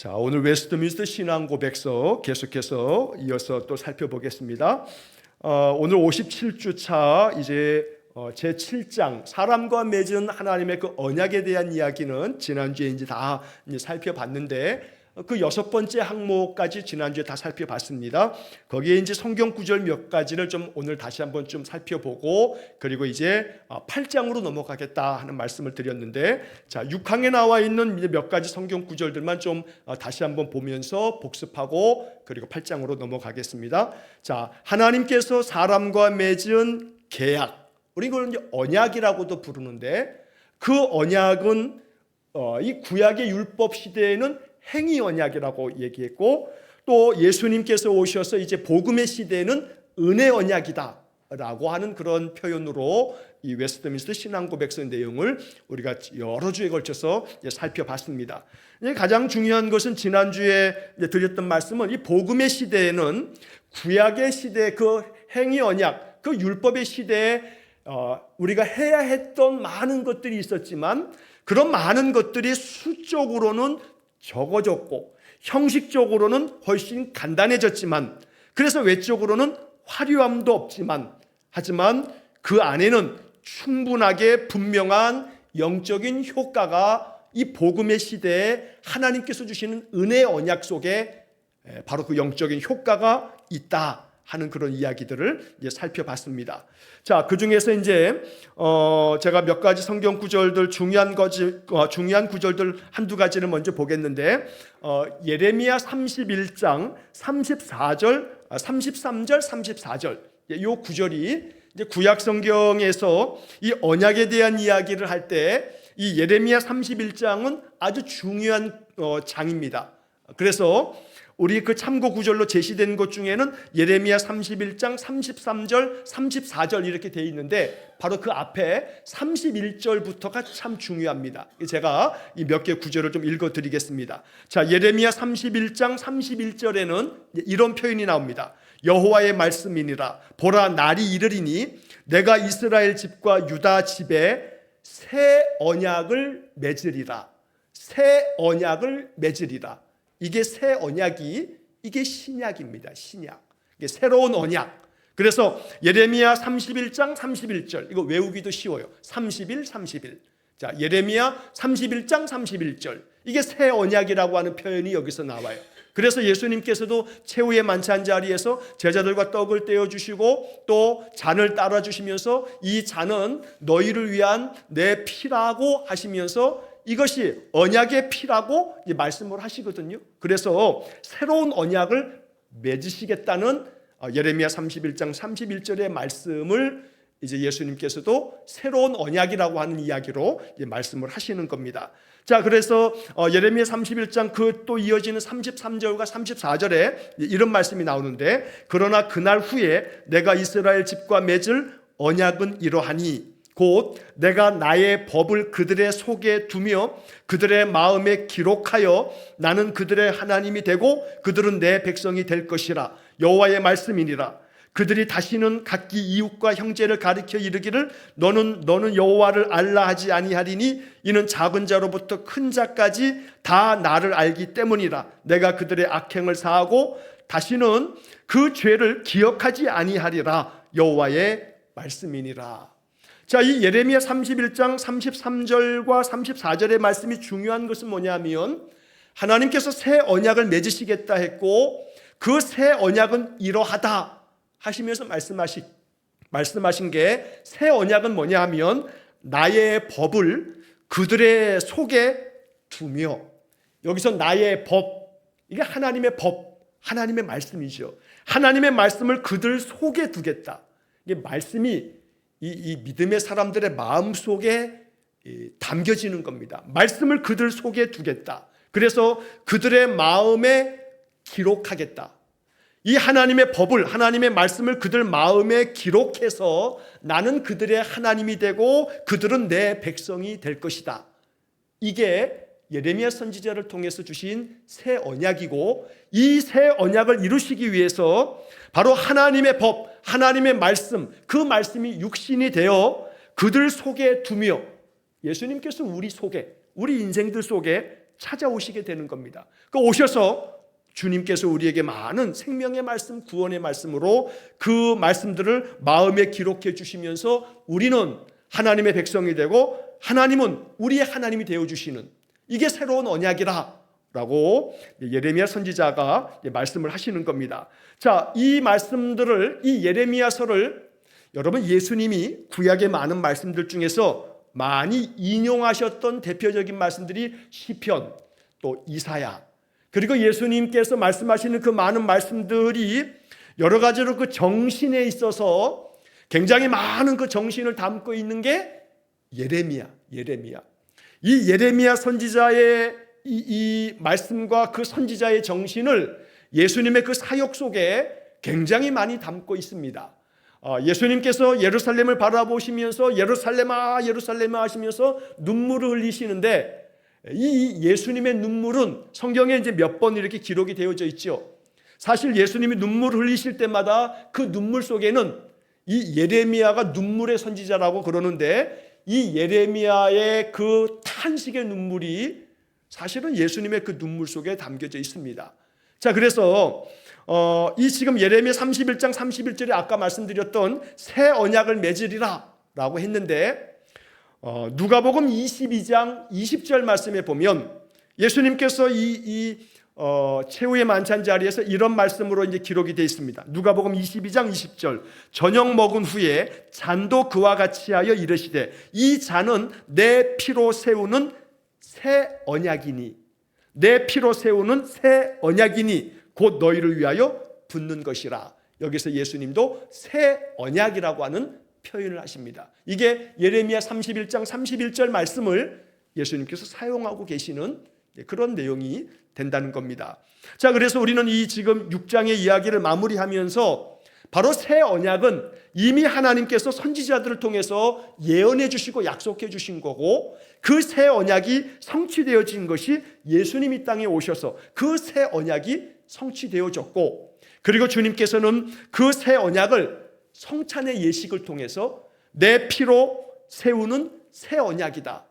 자, 오늘 웨스트민스터 신앙 고백서 계속해서 이어서 또 살펴보겠습니다. 오늘 57주 차 이제 제 7장 사람과 맺은 하나님의 그 언약에 대한 이야기는 지난주에 이제 다 살펴봤는데 그 6번째 항목까지 지난주에 다 살펴봤습니다. 거기에 이제 성경 구절 몇 가지를 좀 오늘 다시 한번 좀 살펴보고 그리고 이제 8장으로 넘어가겠다 하는 말씀을 드렸는데, 자 6항에 나와 있는 이제 몇 가지 성경 구절들만 좀 다시 한번 보면서 복습하고 그리고 8장으로 넘어가겠습니다. 자, 하나님께서 사람과 맺은 계약, 우리 이걸 이제 언약이라고도 부르는데 그 언약은 이 구약의 율법 시대에는 행위 언약이라고 얘기했고, 또 예수님께서 오셔서 이제 복음의 시대에는 은혜 언약이다라고 하는 그런 표현으로 이 웨스트민스터 신앙 고백서 내용을 우리가 여러 주에 걸쳐서 살펴봤습니다. 가장 중요한 것은 지난주에 드렸던 말씀은 이 복음의 시대에는 구약의 시대 그 행위 언약, 그 율법의 시대에 우리가 해야 했던 많은 것들이 있었지만 그런 많은 것들이 수적으로는 적어졌고 형식적으로는 훨씬 간단해졌지만, 그래서 외적으로는 화려함도 없지만 하지만 그 안에는 충분하게 분명한 영적인 효과가 이 복음의 시대에 하나님께서 주시는 은혜 언약 속에 바로 그 영적인 효과가 있다 하는 그런 이야기들을 이제 살펴봤습니다. 자, 그 중에서 이제 제가 몇 가지 성경 구절들 중요한 구절들 한두 가지를 먼저 보겠는데, 예레미야 31장 34절, 33절, 34절 이 구절이 이제 구약 성경에서 이 언약에 대한 이야기를 할 때 이 예레미야 31장은 아주 중요한 장입니다. 그래서 우리 그 참고 구절로 제시된 것 중에는 예레미야 31장 33절, 34절 이렇게 되어 있는데 바로 그 앞에 31절부터가 참 중요합니다. 제가 이 몇 개 구절을 좀 읽어드리겠습니다. 자, 예레미야 31장 31절에는 이런 표현이 나옵니다. 여호와의 말씀이니라. 보라, 날이 이르리니 내가 이스라엘 집과 유다 집에 새 언약을 맺으리라. 새 언약을 맺으리라. 이게 새 언약이 이게 신약입니다. 신약. 이게 새로운 언약. 그래서 예레미야 31장 31절 이거 외우기도 쉬워요. 31, 31. 자, 예레미야 31장 31절 이게 새 언약이라고 하는 표현이 여기서 나와요. 그래서 예수님께서도 최후의 만찬 자리에서 제자들과 떡을 떼어주시고 또 잔을 따라주시면서 이 잔은 너희를 위한 내 피라고 하시면서 이것이 언약의 피라고 말씀을 하시거든요. 그래서 새로운 언약을 맺으시겠다는 예레미야 31장 31절의 말씀을 이제 예수님께서도 새로운 언약이라고 하는 이야기로 말씀을 하시는 겁니다. 자, 그래서 예레미야 31장 그 또 이어지는 33절과 34절에 이런 말씀이 나오는데, 그러나 그날 후에 내가 이스라엘 집과 맺을 언약은 이러하니 곧 내가 나의 법을 그들의 속에 두며 그들의 마음에 기록하여 나는 그들의 하나님이 되고 그들은 내 백성이 될 것이라. 여호와의 말씀이니라. 그들이 다시는 각기 이웃과 형제를 가리켜 이르기를 너는 여호와를 알라 하지 아니하리니 이는 작은 자로부터 큰 자까지 다 나를 알기 때문이라. 내가 그들의 악행을 사하고 다시는 그 죄를 기억하지 아니하리라. 여호와의 말씀이니라. 자, 이 예레미야 31장 33절과 34절의 말씀이 중요한 것은 뭐냐면 하나님께서 새 언약을 맺으시겠다 했고 그 새 언약은 이러하다 하시면서 말씀하신 게 새 언약은 뭐냐 하면 나의 법을 그들의 속에 두며, 여기서 나의 법, 이게 하나님의 법, 하나님의 말씀이죠. 하나님의 말씀을 그들 속에 두겠다. 이게 말씀이 이 믿음의 사람들의 마음 속에 담겨지는 겁니다. 말씀을 그들 속에 두겠다. 그래서 그들의 마음에 기록하겠다. 이 하나님의 법을, 하나님의 말씀을 그들 마음에 기록해서 나는 그들의 하나님이 되고 그들은 내 백성이 될 것이다. 이게 예레미야 선지자를 통해서 주신 새 언약이고, 이 새 언약을 이루시기 위해서 바로 하나님의 법, 하나님의 말씀, 그 말씀이 육신이 되어 그들 속에 두며 예수님께서 우리 속에, 우리 인생들 속에 찾아오시게 되는 겁니다. 그 오셔서 주님께서 우리에게 많은 생명의 말씀, 구원의 말씀으로 그 말씀들을 마음에 기록해 주시면서 우리는 하나님의 백성이 되고 하나님은 우리의 하나님이 되어주시는, 이게 새로운 언약이라 라고 예레미야 선지자가 말씀을 하시는 겁니다. 자, 이 말씀들을, 이 예레미야서를 여러분 예수님이 구약의 많은 말씀들 중에서 많이 인용하셨던 대표적인 말씀들이 시편, 또 이사야, 그리고 예수님께서 말씀하시는 그 많은 말씀들이 여러 가지로 그 정신에 있어서 굉장히 많은 그 정신을 담고 있는 게 예레미야. 이 예레미야 선지자의 이 말씀과 그 선지자의 정신을 예수님의 그 사역 속에 굉장히 많이 담고 있습니다. 예수님께서 예루살렘을 바라보시면서 예루살렘아 예루살렘아 하시면서 눈물을 흘리시는데, 이 예수님의 눈물은 성경에 이제 몇 번 이렇게 기록이 되어져 있죠. 사실 예수님이 눈물 흘리실 때마다 그 눈물 속에는 이 예레미야가 눈물의 선지자라고 그러는데, 이 예레미야의 그 탄식의 눈물이 사실은 예수님의 그 눈물 속에 담겨져 있습니다. 자, 그래서 이 지금 예레미야 31장 31절에 아까 말씀드렸던 새 언약을 맺으리라 라고 했는데, 누가복음 22장 20절 말씀에 보면 예수님께서 최후의 만찬 자리에서 이런 말씀으로 이제 기록이 되어 있습니다. 누가복음 22장 20절, 저녁 먹은 후에 잔도 그와 같이 하여 이르시되 이 잔은 내 피로 세우는 새 언약이니, 내 피로 세우는 새 언약이니 곧 너희를 위하여 붓는 것이라. 여기서 예수님도 새 언약이라고 하는 표현을 하십니다. 이게 예레미야 31장 31절 말씀을 예수님께서 사용하고 계시는 그런 내용이 된다는 겁니다. 자, 그래서 우리는 이 지금 6장의 이야기를 마무리하면서 바로 새 언약은 이미 하나님께서 선지자들을 통해서 예언해 주시고 약속해 주신 거고, 그 새 언약이 성취되어진 것이 예수님이 이 땅에 오셔서 그 새 언약이 성취되어졌고, 그리고 주님께서는 그 새 언약을 성찬의 예식을 통해서 내 피로 세우는 새 언약이다.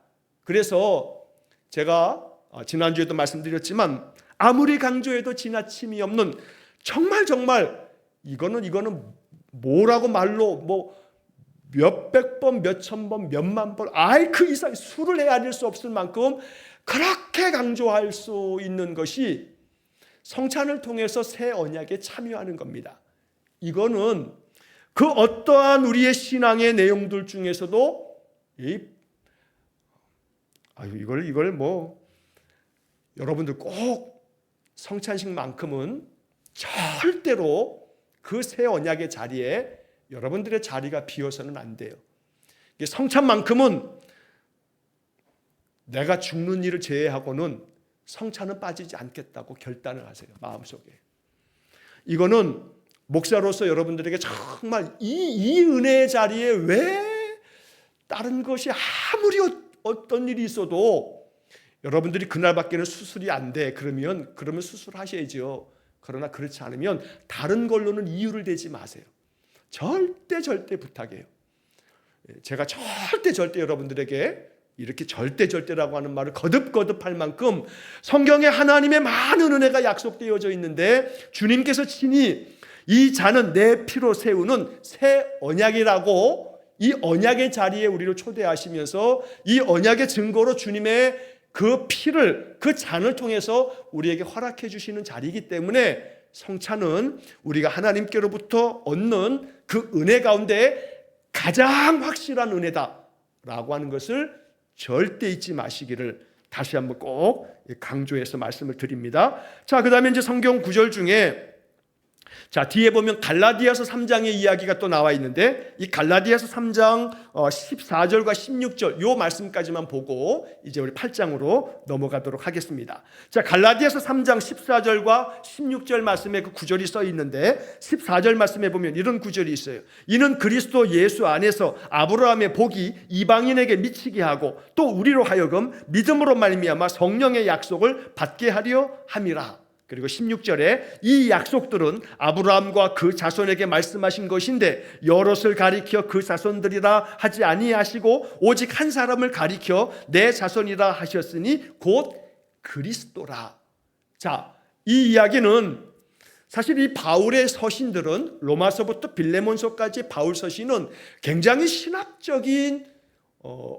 그래서 제가 지난주에도 말씀드렸지만 아무리 강조해도 지나침이 없는, 정말 이거는 뭐라고 말로 뭐 몇백 번, 몇천 번, 몇만 번, 그 이상 수를 헤아릴 수 없을 만큼 그렇게 강조할 수 있는 것이 성찬을 통해서 새 언약에 참여하는 겁니다. 이거는 그 어떠한 우리의 신앙의 내용들 중에서도 이걸 뭐 여러분들 꼭 성찬식만큼은 절대로 그 새 언약의 자리에 여러분들의 자리가 비어서는 안 돼요. 성찬만큼은 내가 죽는 일을 제외하고는 성찬은 빠지지 않겠다고 결단을 하세요, 마음속에. 이거는 목사로서 여러분들에게 정말 이 은혜의 자리에 왜 다른 것이 아무리 어떤 일이 있어도 여러분들이 그날밖에는 수술이 안 돼, 그러면 수술하셔야죠. 그러나 그렇지 않으면 다른 걸로는 이유를 대지 마세요. 절대 부탁해요. 제가 절대 여러분들에게 이렇게 절대라고 하는 말을 거듭할 만큼 성경에 하나님의 많은 은혜가 약속되어져 있는데, 주님께서 친히 이 잔은 내 피로 세우는 새 언약이라고 이 언약의 자리에 우리를 초대하시면서 이 언약의 증거로 주님의 그 피를, 그 잔을 통해서 우리에게 허락해 주시는 자리이기 때문에 성찬은 우리가 하나님께로부터 얻는 그 은혜 가운데 가장 확실한 은혜다라고 하는 것을 절대 잊지 마시기를 다시 한번 꼭 강조해서 말씀을 드립니다. 자, 그 다음에 이제 성경 구절 중에 뒤에 보면 갈라디아서 3장의 이야기가 또 나와 있는데, 이 갈라디아서 3장 14절과 16절 요 말씀까지만 보고 이제 우리 8장으로 넘어가도록 하겠습니다. 자, 갈라디아서 3장 14절과 16절 말씀에 그 구절이 써 있는데, 14절 말씀에 보면 이런 구절이 있어요. 이는 그리스도 예수 안에서 아브라함의 복이 이방인에게 미치게 하고 또 우리로 하여금 믿음으로 말미암아 성령의 약속을 받게 하려 함이라. 그리고 16절에 이 약속들은 아브라함과 그 자손에게 말씀하신 것인데 여럿을 가리켜 그 자손들이라 하지 아니하시고 오직 한 사람을 가리켜 내 자손이라 하셨으니 곧 그리스도라. 자, 이 이야기는 사실 이 바울의 서신들은 로마서부터 빌레몬서까지 바울 서신은 굉장히 신학적인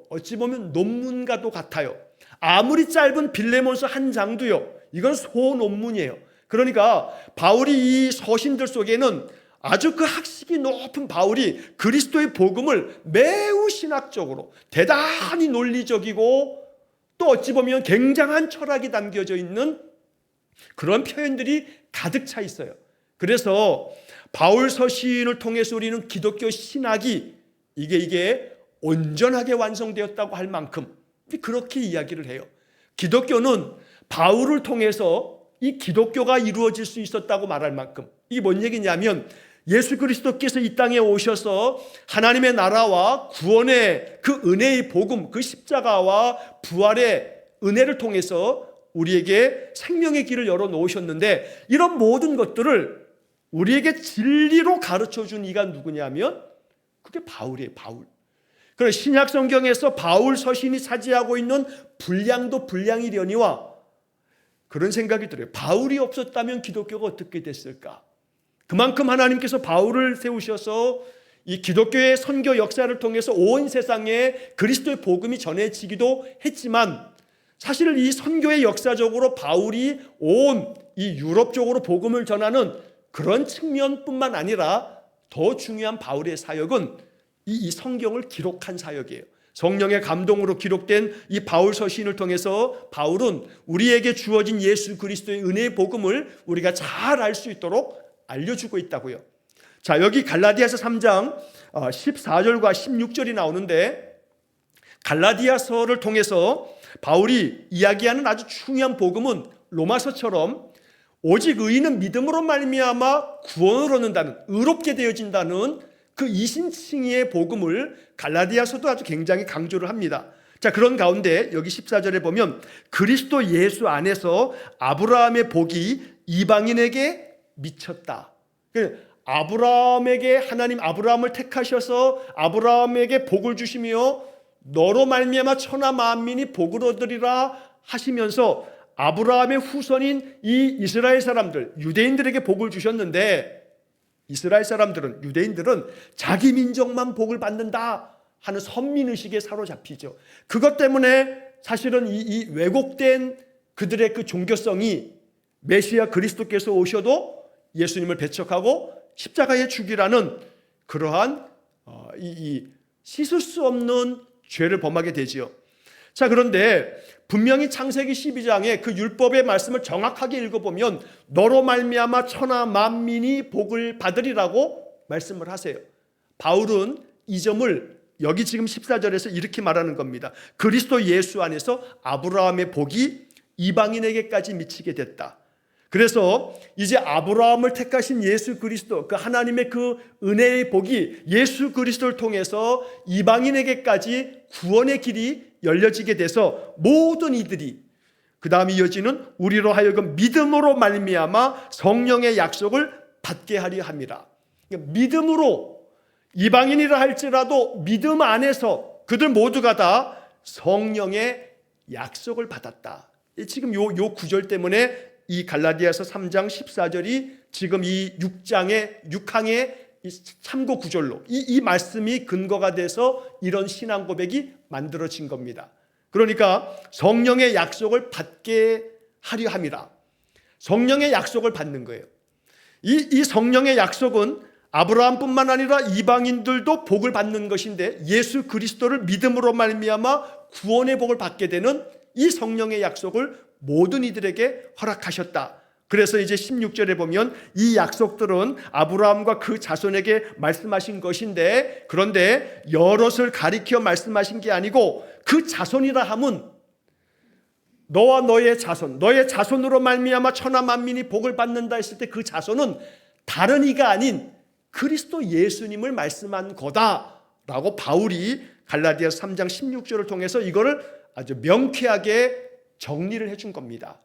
어찌 보면 논문과도 같아요. 아무리 짧은 빌레몬서 한 장도요, 이건 소논문이에요. 그러니까 바울이 이 서신들 속에는 아주 그 학식이 높은 바울이 그리스도의 복음을 매우 신학적으로 대단히 논리적이고 또 어찌 보면 굉장한 철학이 담겨져 있는 그런 표현들이 가득 차 있어요. 그래서 바울 서신을 통해서 우리는 기독교 신학이 이게 온전하게 완성되었다고 할 만큼 그렇게 이야기를 해요. 기독교는 바울을 통해서 이 기독교가 이루어질 수 있었다고 말할 만큼, 이게 뭔 얘기냐면 예수 그리스도께서 이 땅에 오셔서 하나님의 나라와 구원의 그 은혜의 복음, 그 십자가와 부활의 은혜를 통해서 우리에게 생명의 길을 열어놓으셨는데, 이런 모든 것들을 우리에게 진리로 가르쳐준 이가 누구냐면 그게 바울이에요. 바울. 그래서 신약 성경에서 바울 서신이 차지하고 있는 분량도 분량이려니와 그런 생각이 들어요. 바울이 없었다면 기독교가 어떻게 됐을까? 그만큼 하나님께서 바울을 세우셔서 이 기독교의 선교 역사를 통해서 온 세상에 그리스도의 복음이 전해지기도 했지만, 사실 이 선교의 역사적으로 바울이 온 이 유럽 쪽으로 복음을 전하는 그런 측면뿐만 아니라 더 중요한 바울의 사역은 이 성경을 기록한 사역이에요. 성령의 감동으로 기록된 이 바울 서신을 통해서 바울은 우리에게 주어진 예수 그리스도의 은혜의 복음을 우리가 잘 알 수 있도록 알려주고 있다고요. 자, 여기 갈라디아서 3장 14절과 16절이 나오는데, 갈라디아서를 통해서 바울이 이야기하는 아주 중요한 복음은 로마서처럼 오직 의인은 믿음으로 말미암아 구원을 얻는다는, 의롭게 되어진다는 그 이신칭의의 복음을 갈라디아서도 아주 굉장히 강조를 합니다. 자, 그런 가운데 여기 14절에 보면 그리스도 예수 안에서 아브라함의 복이 이방인에게 미쳤다. 아브라함에게 하나님 아브라함을 택하셔서 아브라함에게 복을 주시며 너로 말미암아 천하 만민이 복을 얻으리라 하시면서 아브라함의 후손인 이 이스라엘 사람들, 유대인들에게 복을 주셨는데, 이스라엘 사람들은, 유대인들은 자기 민족만 복을 받는다 하는 선민의식에 사로잡히죠. 그것 때문에 사실은 이 왜곡된 그들의 그 종교성이 메시아 그리스도께서 오셔도 예수님을 배척하고 십자가에 죽이라는 그러한 씻을 수 없는 죄를 범하게 되지요. 자, 그런데 분명히 창세기 12장에 그 율법의 말씀을 정확하게 읽어보면 너로 말미암아 천하 만민이 복을 받으리라고 말씀을 하세요. 바울은 이 점을 여기 지금 14절에서 이렇게 말하는 겁니다. 그리스도 예수 안에서 아브라함의 복이 이방인에게까지 미치게 됐다. 그래서 이제 아브라함을 택하신 예수 그리스도, 그 하나님의 그 은혜의 복이 예수 그리스도를 통해서 이방인에게까지 구원의 길이 열려지게 돼서 모든 이들이, 그 다음 이어지는 우리로 하여금 믿음으로 말미암아 성령의 약속을 받게 하려 함이라. 믿음으로, 이방인이라 할지라도 믿음 안에서 그들 모두가 다 성령의 약속을 받았다. 지금 요 구절 때문에 이 갈라디아서 3장 14절이 지금 이 6항의 참고 구절로 이 말씀이 근거가 돼서 이런 신앙 고백이 만들어진 겁니다. 그러니까 성령의 약속을 받게 하려 함이라. 성령의 약속을 받는 거예요. 이 성령의 약속은 아브라함뿐만 아니라 이방인들도 복을 받는 것인데, 예수 그리스도를 믿음으로 말미암아 구원의 복을 받게 되는 이 성령의 약속을 모든 이들에게 허락하셨다. 그래서 이제 16절에 보면 이 약속들은 아브라함과 그 자손에게 말씀하신 것인데, 그런데 여럿을 가리켜 말씀하신 게 아니고 그 자손이라 함은 너와 너의 자손, 너의 자손으로 말미암아 천하 만민이 복을 받는다 했을 때 그 자손은 다른 이가 아닌 그리스도 예수님을 말씀한 거다라고 바울이 갈라디아서 3장 16절을 통해서 이거를 아주 명쾌하게 정리를 해준 겁니다.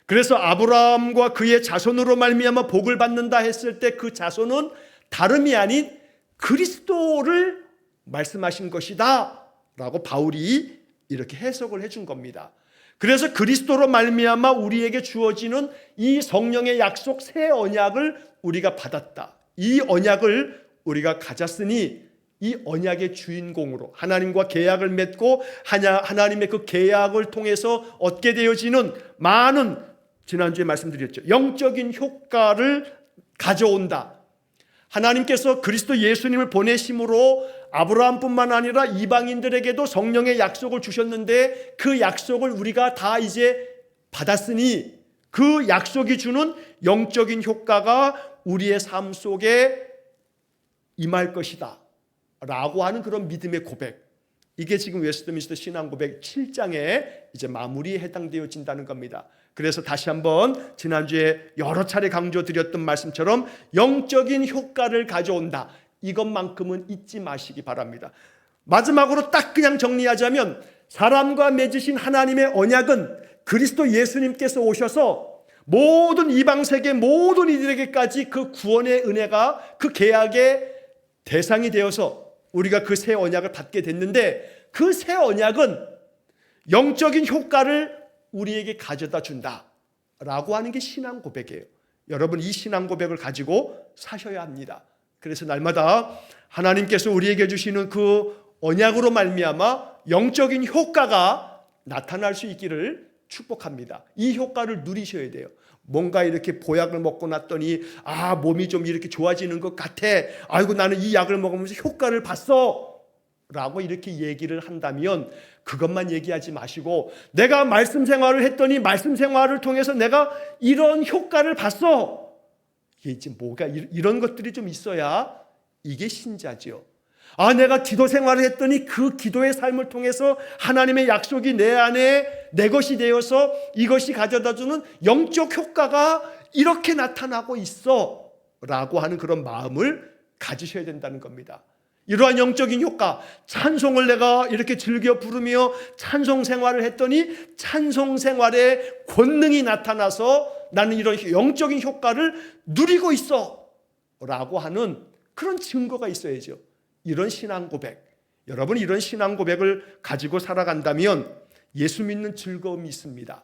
그래서 아브라함과 그의 자손으로 말미암아 복을 받는다 했을 때 그 자손은 다름이 아닌 그리스도를 말씀하신 것이다 라고 바울이 이렇게 해석을 해준 겁니다. 그래서 그리스도로 말미암아 우리에게 주어지는 이 성령의 약속 새 언약을 우리가 받았다. 이 언약을 우리가 가졌으니 이 언약의 주인공으로 하나님과 계약을 맺고 하나님의 그 계약을 통해서 얻게 되어지는 많은, 지난주에 말씀드렸죠, 영적인 효과를 가져온다. 하나님께서 그리스도 예수님을 보내심으로 아브라함뿐만 아니라 이방인들에게도 성령의 약속을 주셨는데 그 약속을 우리가 다 이제 받았으니 그 약속이 주는 영적인 효과가 우리의 삶 속에 임할 것이다 라고 하는 그런 믿음의 고백, 이게 지금 웨스트민스터 신앙고백 7장에 이제 마무리에 해당되어진다는 겁니다. 그래서 다시 한번 지난주에 여러 차례 강조드렸던 말씀처럼 영적인 효과를 가져온다, 이것만큼은 잊지 마시기 바랍니다. 마지막으로 딱 그냥 정리하자면 사람과 맺으신 하나님의 언약은 그리스도 예수님께서 오셔서 모든 이방세계 모든 이들에게까지 그 구원의 은혜가 그 계약의 대상이 되어서 우리가 그 새 언약을 받게 됐는데, 그 새 언약은 영적인 효과를 우리에게 가져다 준다 라고 하는 게 신앙 고백이에요. 여러분, 이 신앙 고백을 가지고 사셔야 합니다. 그래서 날마다 하나님께서 우리에게 주시는 그 언약으로 말미암아 영적인 효과가 나타날 수 있기를 축복합니다. 이 효과를 누리셔야 돼요. 뭔가 이렇게 보약을 먹고 났더니 몸이 좀 이렇게 좋아지는 것 같아, 아이고 나는 이 약을 먹으면서 효과를 봤어 라고 이렇게 얘기를 한다면 그것만 얘기하지 마시고, 내가 말씀 생활을 했더니 말씀 생활을 통해서 내가 이런 효과를 봤어, 이게 뭐가 이런 것들이 좀 있어야 이게 신자죠. 내가 기도 생활을 했더니 그 기도의 삶을 통해서 하나님의 약속이 내 안에 내 것이 되어서 이것이 가져다주는 영적 효과가 이렇게 나타나고 있어 라고 하는 그런 마음을 가지셔야 된다는 겁니다. 이러한 영적인 효과, 찬송을 내가 이렇게 즐겨 부르며 찬송 생활을 했더니 찬송 생활에 권능이 나타나서 나는 이런 영적인 효과를 누리고 있어 라고 하는 그런 증거가 있어야죠. 이런 신앙 고백, 여러분 이런 신앙 고백을 가지고 살아간다면 예수 믿는 즐거움이 있습니다.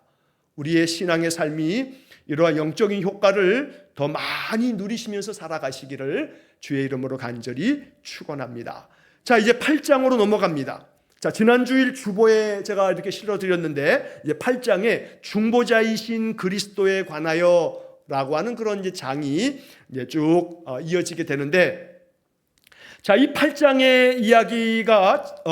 우리의 신앙의 삶이 이러한 영적인 효과를 더 많이 누리시면서 살아가시기를 주의 이름으로 간절히 축원합니다. 자, 이제 8장으로 넘어갑니다. 자, 지난 주일 주보에 제가 이렇게 실어드렸는데 이제 8장에 중보자이신 그리스도에 관하여 라고 하는 그런 이제 장이 이제 쭉 이어지게 되는데, 자, 이 8장의 이야기가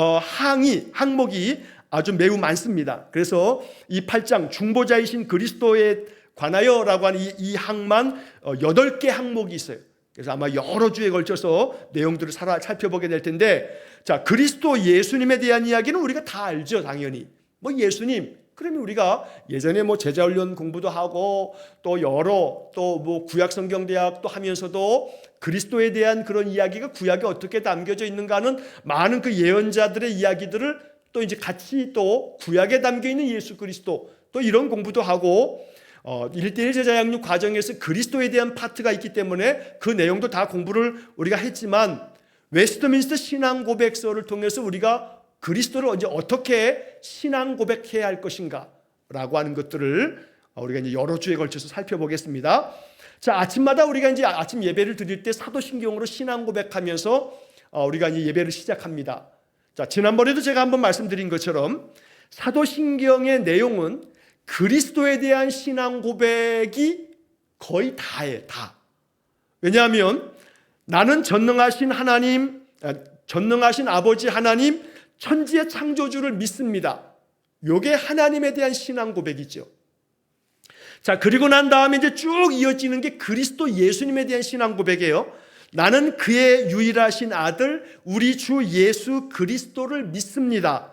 항목이 아주 매우 많습니다. 그래서 이 8장 중보자이신 그리스도에 관하여라고 하는 이 항만 8개 항목이 있어요. 그래서 아마 여러 주에 걸쳐서 내용들을 살펴보게 될 텐데, 자, 그리스도 예수님에 대한 이야기는 우리가 다 알죠. 당연히 예수님, 그러면 우리가 예전에 제자훈련 공부도 하고 또 여러 구약성경대학도 하면서도 그리스도에 대한 그런 이야기가 구약에 어떻게 담겨져 있는가 하는 많은 그 예언자들의 이야기들을 또 이제 같이 또 구약에 담겨 있는 예수 그리스도 또 이런 공부도 하고 1:1 제자 양육 과정에서 그리스도에 대한 파트가 있기 때문에 그 내용도 다 공부를 우리가 했지만, 웨스트민스터 신앙 고백서를 통해서 우리가 그리스도를 이제 어떻게 신앙 고백해야 할 것인가 라고 하는 것들을 우리가 이제 여러 주에 걸쳐서 살펴보겠습니다. 자, 아침마다 우리가 이제 아침 예배를 드릴 때 사도신경으로 신앙 고백하면서 우리가 이제 예배를 시작합니다. 자, 지난번에도 제가 한번 말씀드린 것처럼 사도신경의 내용은 그리스도에 대한 신앙 고백이 거의 다예요, 다. 왜냐하면 나는 전능하신 아버지 하나님, 천지의 창조주를 믿습니다. 이게 하나님에 대한 신앙 고백이죠. 자, 그리고 난 다음에 이제 쭉 이어지는 게 그리스도 예수님에 대한 신앙 고백이에요. 나는 그의 유일하신 아들 우리 주 예수 그리스도를 믿습니다.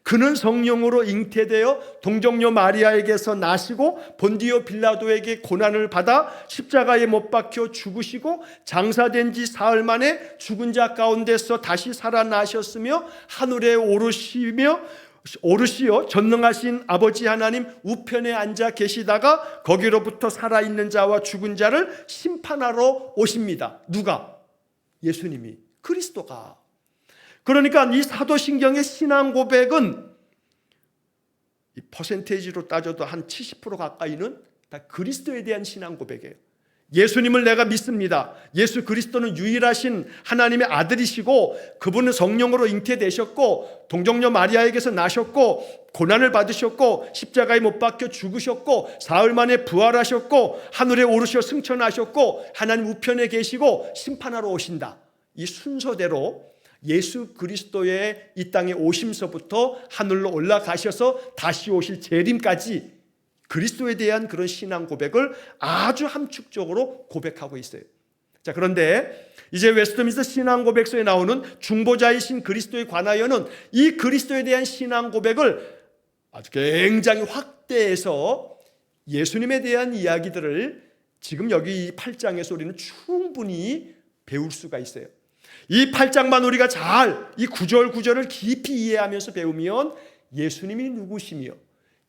그는 성령으로 잉태되어 동정녀 마리아에게서 나시고 본디오 빌라도에게 고난을 받아 십자가에 못 박혀 죽으시고 장사된 지 사흘 만에 죽은 자 가운데서 다시 살아나셨으며 하늘에 오르시어 전능하신 아버지 하나님 우편에 앉아 계시다가 거기로부터 살아있는 자와 죽은 자를 심판하러 오십니다. 누가? 예수님이, 그리스도가. 그러니까 이 사도신경의 신앙 고백은 이 퍼센테이지로 따져도 한 70% 가까이는 다 그리스도에 대한 신앙 고백이에요. 예수님을 내가 믿습니다. 예수 그리스도는 유일하신 하나님의 아들이시고 그분은 성령으로 잉태되셨고 동정녀 마리아에게서 나셨고 고난을 받으셨고 십자가에 못 박혀 죽으셨고 사흘 만에 부활하셨고 하늘에 오르셔 승천하셨고 하나님 우편에 계시고 심판하러 오신다. 이 순서대로 예수 그리스도의 이 땅에 오심서부터 하늘로 올라가셔서 다시 오실 재림까지 그리스도에 대한 그런 신앙 고백을 아주 함축적으로 고백하고 있어요. 자, 그런데 이제 웨스트민스터 신앙 고백서에 나오는 중보자이신 그리스도에 관하여는 이 그리스도에 대한 신앙 고백을 아주 굉장히 확대해서 예수님에 대한 이야기들을 지금 여기 이 8장에서 우리는 충분히 배울 수가 있어요. 이 8장만 우리가 잘 이 구절구절을 깊이 이해하면서 배우면 예수님이 누구시며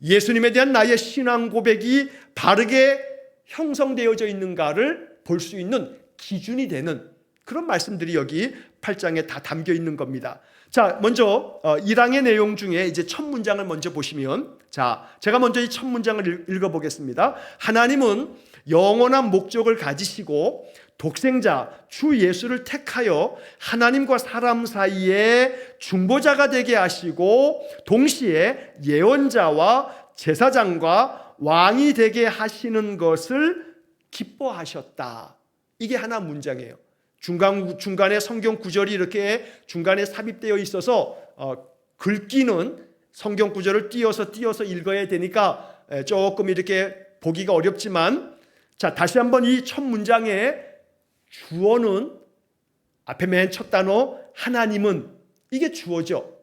예수님에 대한 나의 신앙 고백이 바르게 형성되어져 있는가를 볼 수 있는 기준이 되는 그런 말씀들이 여기 8장에 다 담겨 있는 겁니다. 자, 먼저 1항의 내용 중에 이제 첫 문장을 먼저 보시면, 자, 제가 먼저 이 첫 문장을 읽어보겠습니다. 하나님은 영원한 목적을 가지시고 독생자 주 예수를 택하여 하나님과 사람 사이에 중보자가 되게 하시고 동시에 예언자와 제사장과 왕이 되게 하시는 것을 기뻐하셨다. 이게 하나 문장이에요. 중간에 성경 구절이 이렇게 중간에 삽입되어 있어서 긁기는 성경 구절을 띄어서 읽어야 되니까 조금 이렇게 보기가 어렵지만, 자, 다시 한번 이 첫 문장의 주어는 앞에 맨 첫 단어 하나님은, 이게 주어죠.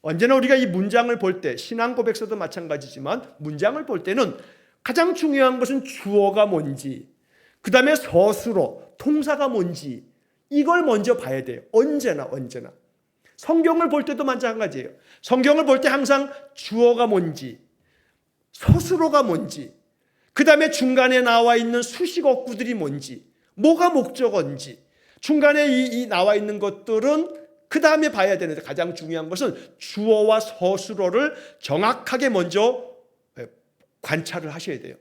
언제나 우리가 이 문장을 볼 때, 신앙 고백서도 마찬가지지만 문장을 볼 때는 가장 중요한 것은 주어가 뭔지, 그 다음에 서술어, 통사가 뭔지, 이걸 먼저 봐야 돼요. 언제나 성경을 볼 때도 마찬가지예요. 성경을 볼 때 항상 주어가 뭔지, 서술어가 뭔지, 그 다음에 중간에 나와 있는 수식어구들이 뭔지, 뭐가 목적어인지, 중간에 이 나와 있는 것들은 그 다음에 봐야 되는데, 가장 중요한 것은 주어와 서술어를 정확하게 먼저 관찰을 하셔야 돼요.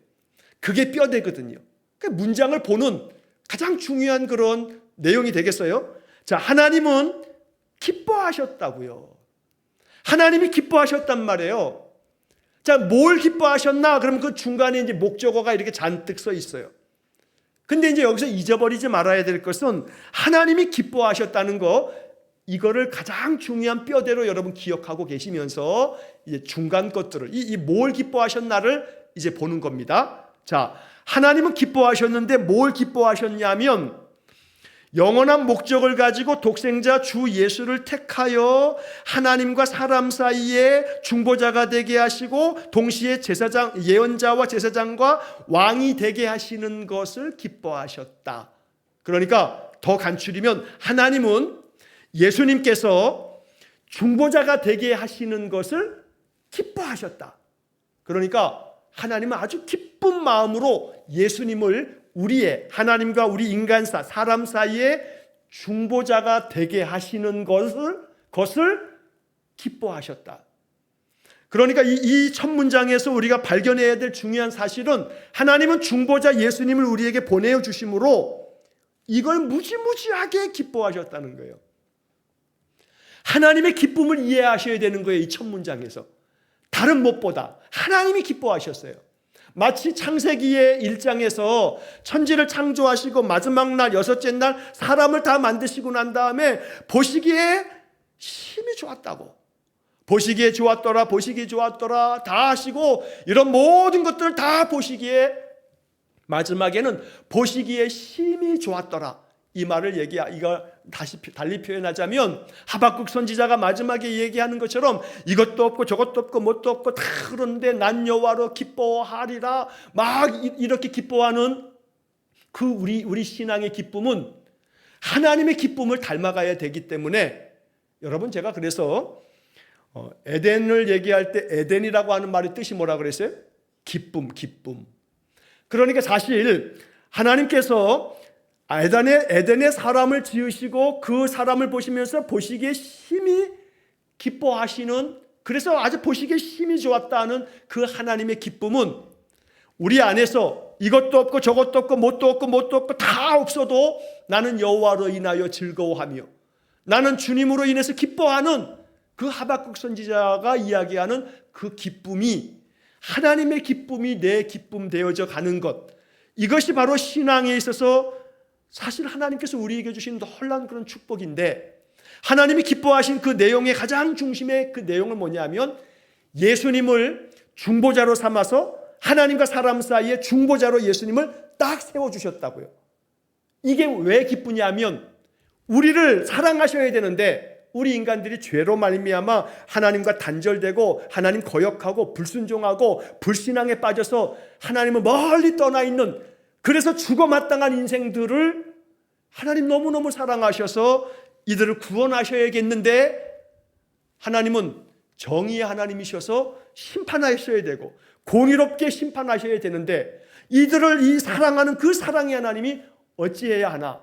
그게 뼈대거든요. 그러니까 문장을 보는 가장 중요한 그런 내용이 되겠어요. 자, 하나님은 기뻐하셨다고요. 하나님이 기뻐하셨단 말이에요. 자, 뭘 기뻐하셨나? 그러면 그 중간에 이제 목적어가 이렇게 잔뜩 써 있어요. 근데 이제 여기서 잊어버리지 말아야 될 것은 하나님이 기뻐하셨다는 거, 이거를 가장 중요한 뼈대로 여러분 기억하고 계시면서 이제 중간 것들을 이 뭘 기뻐하셨나를 이제 보는 겁니다. 자, 하나님은 기뻐하셨는데 뭘 기뻐하셨냐면 영원한 목적을 가지고 독생자 주 예수를 택하여 하나님과 사람 사이에 중보자가 되게 하시고 동시에 예언자와 제사장과 왕이 되게 하시는 것을 기뻐하셨다. 그러니까 더 간추리면 하나님은 예수님께서 중보자가 되게 하시는 것을 기뻐하셨다. 그러니까 하나님은 아주 기쁜 마음으로 예수님을 우리의, 하나님과 우리 인간사, 사람 사이에 중보자가 되게 하시는 것을 기뻐하셨다. 그러니까 이 첫 문장에서 우리가 발견해야 될 중요한 사실은 하나님은 중보자 예수님을 우리에게 보내주심으로 이걸 무지무지하게 기뻐하셨다는 거예요. 하나님의 기쁨을 이해하셔야 되는 거예요. 이 첫 문장에서. 다른 무엇보다 하나님이 기뻐하셨어요. 마치 창세기의 1장에서 천지를 창조하시고 마지막 날, 여섯째 날 사람을 다 만드시고 난 다음에 보시기에 심히 좋았다고. 보시기에 좋았더라, 보시기에 좋았더라 다 하시고 이런 모든 것들을 다 보시기에 마지막에는 보시기에 심히 좋았더라. 이 말을 이거 다시 달리 표현하자면 하박국 선지자가 마지막에 얘기하는 것처럼 이것도 없고 저것도 없고 뭣도 없고 다 그런데 난 여호와로 기뻐하리라 막 이렇게 기뻐하는 그 우리 신앙의 기쁨은 하나님의 기쁨을 닮아가야 되기 때문에, 여러분 제가 그래서 에덴을 얘기할 때 에덴이라고 하는 말의 뜻이 뭐라 그랬어요? 기쁨. 그러니까 사실 하나님께서 에덴에 사람을 지으시고 그 사람을 보시면서 보시기에 심히 기뻐하시는 그래서 아주 보시기에 힘이 좋았다는 그 하나님의 기쁨은 우리 안에서 이것도 없고 저것도 없고 뭣도 없고 다 없어도 나는 여호와로 인하여 즐거워하며 나는 주님으로 인해서 기뻐하는 그 하박국 선지자가 이야기하는 그 기쁨이, 하나님의 기쁨이 내 기쁨 되어져 가는 것, 이것이 바로 신앙에 있어서 사실 하나님께서 우리에게 주신 놀라운 그런 축복인데, 하나님이 기뻐하신 그 내용의 가장 중심의 그 내용은 뭐냐면 예수님을 중보자로 삼아서 하나님과 사람 사이에 중보자로 예수님을 딱 세워주셨다고요. 이게 왜 기쁘냐면 우리를 사랑하셔야 되는데 우리 인간들이 죄로 말미암아 하나님과 단절되고 하나님 거역하고 불순종하고 불신앙에 빠져서 하나님을 멀리 떠나 있는, 그래서 죽어 마땅한 인생들을 하나님 너무너무 사랑하셔서 이들을 구원하셔야겠는데 하나님은 정의의 하나님이셔서 심판하셔야 되고 공의롭게 심판하셔야 되는데 이들을 이 사랑하는 그 사랑의 하나님이 어찌해야 하나?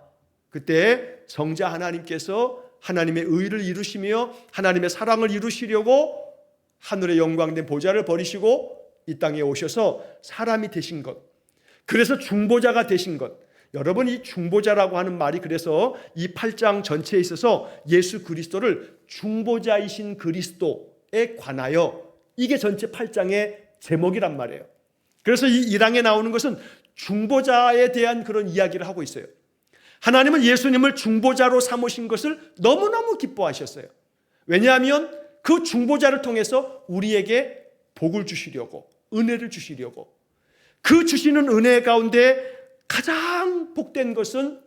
그때 성자 하나님께서 하나님의 의를 이루시며 하나님의 사랑을 이루시려고 하늘의 영광된 보좌를 버리시고 이 땅에 오셔서 사람이 되신 것, 그래서 중보자가 되신 것. 여러분, 이 중보자라고 하는 말이 그래서 이 8장 전체에 있어서 예수 그리스도를 중보자이신 그리스도에 관하여, 이게 전체 8장의 제목이란 말이에요. 그래서 이 1장에 나오는 것은 중보자에 대한 그런 이야기를 하고 있어요. 하나님은 예수님을 중보자로 삼으신 것을 너무너무 기뻐하셨어요. 왜냐하면 그 중보자를 통해서 우리에게 복을 주시려고, 은혜를 주시려고, 그 주시는 은혜 가운데 가장 복된 것은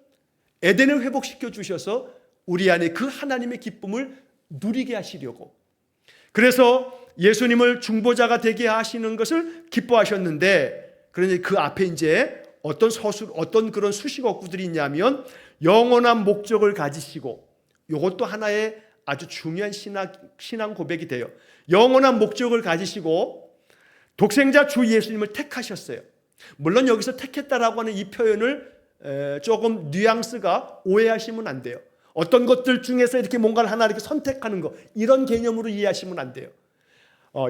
에덴을 회복시켜 주셔서 우리 안에 그 하나님의 기쁨을 누리게 하시려고, 그래서 예수님을 중보자가 되게 하시는 것을 기뻐하셨는데, 그런데 그 앞에 이제 어떤 그런 수식어구들이 있냐면 영원한 목적을 가지시고, 이것도 하나의 아주 중요한 신앙 고백이 돼요. 영원한 목적을 가지시고 독생자 주 예수님을 택하셨어요. 물론 여기서 택했다라고 하는 이 표현을 조금 뉘앙스가 오해하시면 안 돼요. 어떤 것들 중에서 이렇게 뭔가를 하나 이렇게 선택하는 거, 이런 개념으로 이해하시면 안 돼요.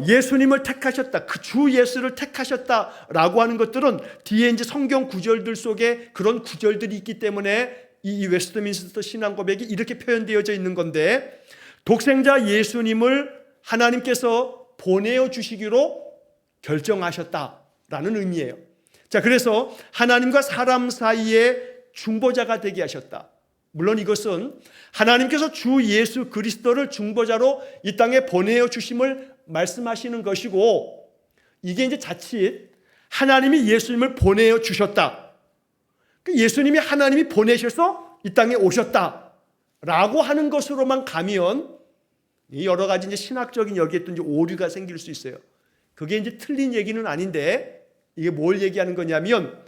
예수님을 택하셨다, 그 주 예수를 택하셨다라고 하는 것들은 뒤에 이제 성경 구절들 속에 그런 구절들이 있기 때문에 이 웨스트민스터 신앙 고백이 이렇게 표현되어져 있는 건데, 독생자 예수님을 하나님께서 보내어 주시기로 결정하셨다라는 의미예요. 자, 그래서 하나님과 사람 사이에 중보자가 되게 하셨다. 물론 이것은 하나님께서 주 예수 그리스도를 중보자로 이 땅에 보내어 주심을 말씀하시는 것이고, 이게 이제 자칫 하나님이 예수님을 보내어 주셨다, 예수님이 하나님이 보내셔서 이 땅에 오셨다라고 하는 것으로만 가면 여러 가지 이제 신학적인 여기에 또 이제 오류가 생길 수 있어요. 그게 이제 틀린 얘기는 아닌데, 이게 뭘 얘기하는 거냐면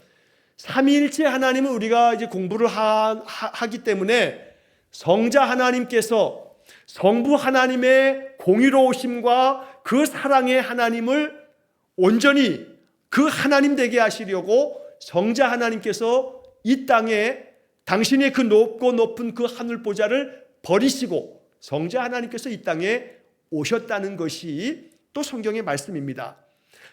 삼위일체 하나님을 우리가 이제 공부를 하기 때문에 성자 하나님께서 성부 하나님의 공의로우심과 그 사랑의 하나님을 온전히 그 하나님 되게 하시려고 성자 하나님께서 이 땅에 당신의 그 높고 높은 그 하늘 보좌를 버리시고 성자 하나님께서 이 땅에 오셨다는 것이 또 성경의 말씀입니다.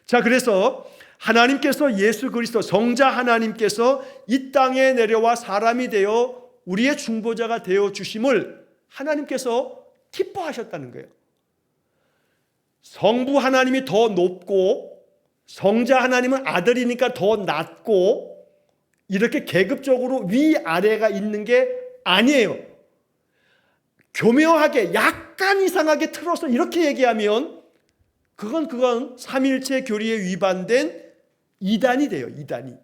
자, 그래서 하나님께서 예수 그리스도 성자 하나님께서 이 땅에 내려와 사람이 되어 우리의 중보자가 되어 주심을 하나님께서 기뻐하셨다는 거예요. 성부 하나님이 더 높고 성자 하나님은 아들이니까 더 낮고 이렇게 계급적으로 위아래가 있는 게 아니에요. 교묘하게 약간 이상하게 틀어서 이렇게 얘기하면 그건 삼일체 교리에 위반된 이단이 돼요. 이단이.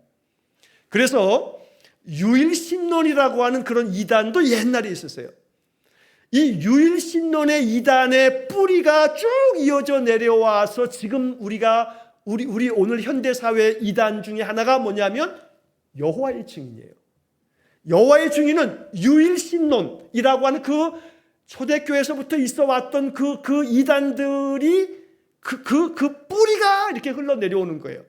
그래서 유일신론이라고 하는 그런 이단도 옛날에 있었어요. 이 유일신론의 이단의 뿌리가 쭉 이어져 내려와서 지금 우리 오늘 현대사회 이단 중에 하나가 뭐냐면 여호와의 증인이에요. 여호와의 증인은 유일신론이라고 하는 그 초대교회에서부터 있어 왔던 그 이단들이 그 뿌리가 이렇게 흘러내려오는 거예요.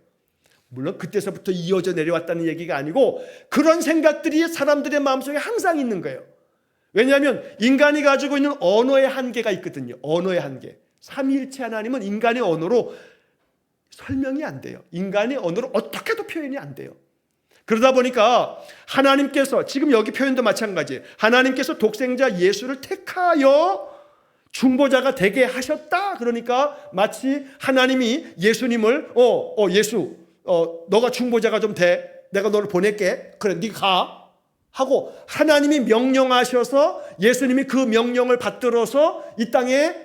물론 그때서부터 이어져 내려왔다는 얘기가 아니고 그런 생각들이 사람들의 마음속에 항상 있는 거예요. 왜냐하면 인간이 가지고 있는 언어의 한계가 있거든요. 언어의 한계. 삼위일체 하나님은 인간의 언어로 설명이 안 돼요. 인간의 언어로 어떻게도 표현이 안 돼요. 그러다 보니까 하나님께서, 지금 여기 표현도 마찬가지예요. 하나님께서 독생자 예수를 택하여 중보자가 되게 하셨다. 그러니까 마치 하나님이 예수님을 예수 너가 중보자가 좀 돼. 내가 너를 보낼게. 그래, 네가 가. 하고 하나님이 명령하셔서 예수님이 그 명령을 받들어서 이 땅에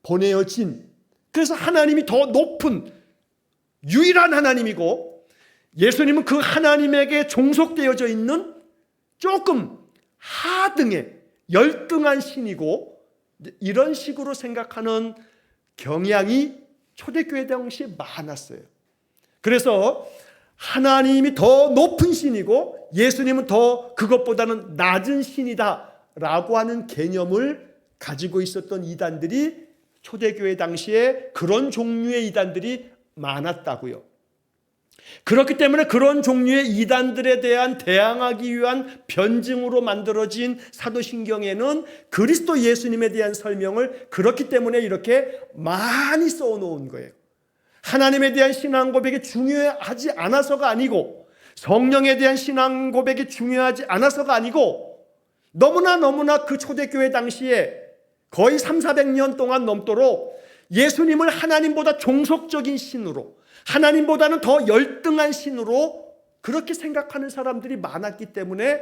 보내어진, 그래서 하나님이 더 높은 유일한 하나님이고 예수님은 그 하나님에게 종속되어져 있는 조금 하등의 열등한 신이고, 이런 식으로 생각하는 경향이 초대교회 당시에 많았어요. 그래서 하나님이 더 높은 신이고 예수님은 더 그것보다는 낮은 신이다라고 하는 개념을 가지고 있었던 이단들이 초대교회 당시에 그런 종류의 이단들이 많았다고요. 그렇기 때문에 그런 종류의 이단들에 대한 대항하기 위한 변증으로 만들어진 사도신경에는 그리스도 예수님에 대한 설명을 그렇기 때문에 이렇게 많이 써놓은 거예요. 하나님에 대한 신앙 고백이 중요하지 않아서가 아니고, 성령에 대한 신앙 고백이 중요하지 않아서가 아니고, 너무나 그 초대교회 당시에 거의 300~400년 동안 넘도록 예수님을 하나님보다 종속적인 신으로, 하나님보다는 더 열등한 신으로 그렇게 생각하는 사람들이 많았기 때문에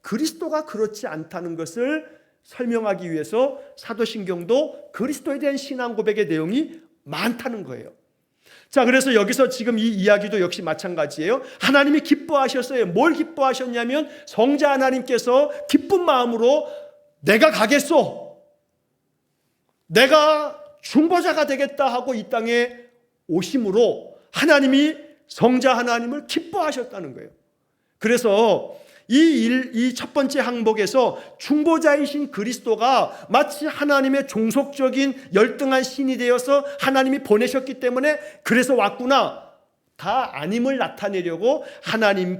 그리스도가 그렇지 않다는 것을 설명하기 위해서 사도신경도 그리스도에 대한 신앙 고백의 내용이 많다는 거예요. 자, 그래서 여기서 지금 이 이야기도 역시 마찬가지예요. 하나님이 기뻐하셨어요. 뭘 기뻐하셨냐면 성자 하나님께서 기쁜 마음으로 내가 가겠소, 내가 중보자가 되겠다 하고 이 땅에 오심으로 하나님이 성자 하나님을 기뻐하셨다는 거예요. 그래서 이 첫 번째 항목에서 중보자이신 그리스도가 마치 하나님의 종속적인 열등한 신이 되어서 하나님이 보내셨기 때문에 그래서 왔구나, 다 아님을 나타내려고 하나님은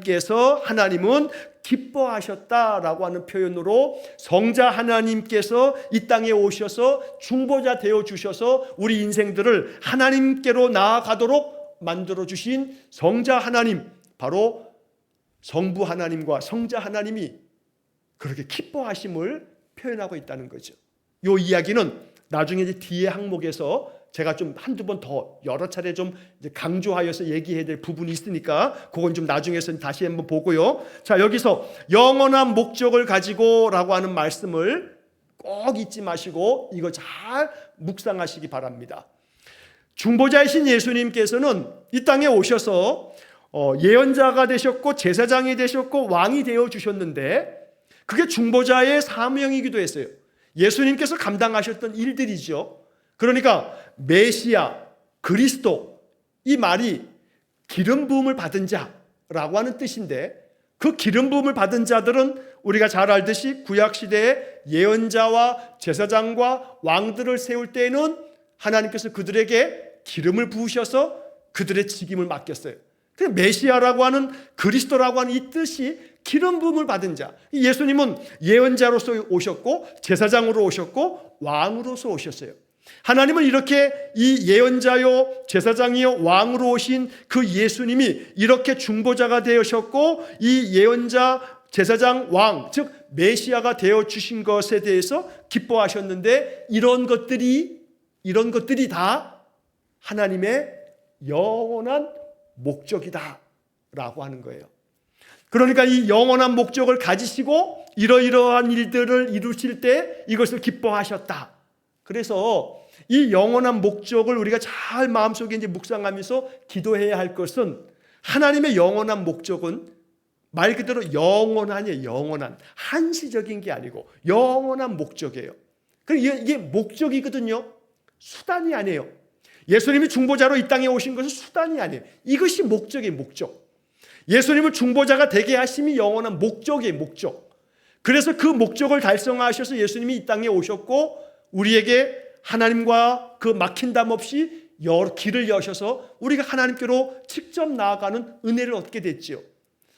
기뻐하셨다라고 하는 표현으로 성자 하나님께서 이 땅에 오셔서 중보자 되어 주셔서 우리 인생들을 하나님께로 나아가도록 만들어 주신 성자 하나님, 바로 성부 하나님과 성자 하나님이 그렇게 기뻐하심을 표현하고 있다는 거죠. 이 이야기는 나중에 이제 뒤에 항목에서 제가 좀 한두 번 더 여러 차례 좀 이제 강조하여서 얘기해야 될 부분이 있으니까 그건 좀 나중에서 다시 한번 보고요. 자, 여기서 영원한 목적을 가지고라고 하는 말씀을 꼭 잊지 마시고 이거 잘 묵상하시기 바랍니다. 중보자이신 예수님께서는 이 땅에 오셔서 예언자가 되셨고 제사장이 되셨고 왕이 되어 주셨는데 그게 중보자의 사명이기도 했어요. 예수님께서 감당하셨던 일들이죠. 그러니까 메시아, 그리스도, 이 말이 기름 부음을 받은 자라고 하는 뜻인데, 그 기름 부음을 받은 자들은 우리가 잘 알듯이 구약시대에 예언자와 제사장과 왕들을 세울 때에는 하나님께서 그들에게 기름을 부으셔서 그들의 직임을 맡겼어요. 메시아라고 하는, 그리스도라고 하는 이 뜻이 기름 부음을 받은 자. 예수님은 예언자로서 오셨고 제사장으로 오셨고 왕으로서 오셨어요. 하나님은 이렇게 이 예언자요 제사장이요 왕으로 오신 그 예수님이 이렇게 중보자가 되셨고 이 예언자 제사장 왕 즉 메시아가 되어 주신 것에 대해서 기뻐하셨는데, 이런 것들이 다 하나님의 영원한 목적이다라고 하는 거예요. 그러니까 이 영원한 목적을 가지시고 이러이러한 일들을 이루실 때 이것을 기뻐하셨다. 그래서 이 영원한 목적을 우리가 잘 마음속에 이제 묵상하면서 기도해야 할 것은, 하나님의 영원한 목적은 말 그대로 영원한이에요. 영원한, 한시적인 게 아니고 영원한 목적이에요. 그리고 이게 목적이거든요. 수단이 아니에요. 예수님이 중보자로 이 땅에 오신 것은 수단이 아니에요. 이것이 목적이에요. 목적. 예수님을 중보자가 되게 하심이 영원한 목적이에요. 목적. 그래서 그 목적을 달성하셔서 예수님이 이 땅에 오셨고 우리에게 하나님과 그 막힌 담 없이 길을 여셔서 우리가 하나님께로 직접 나아가는 은혜를 얻게 됐지요.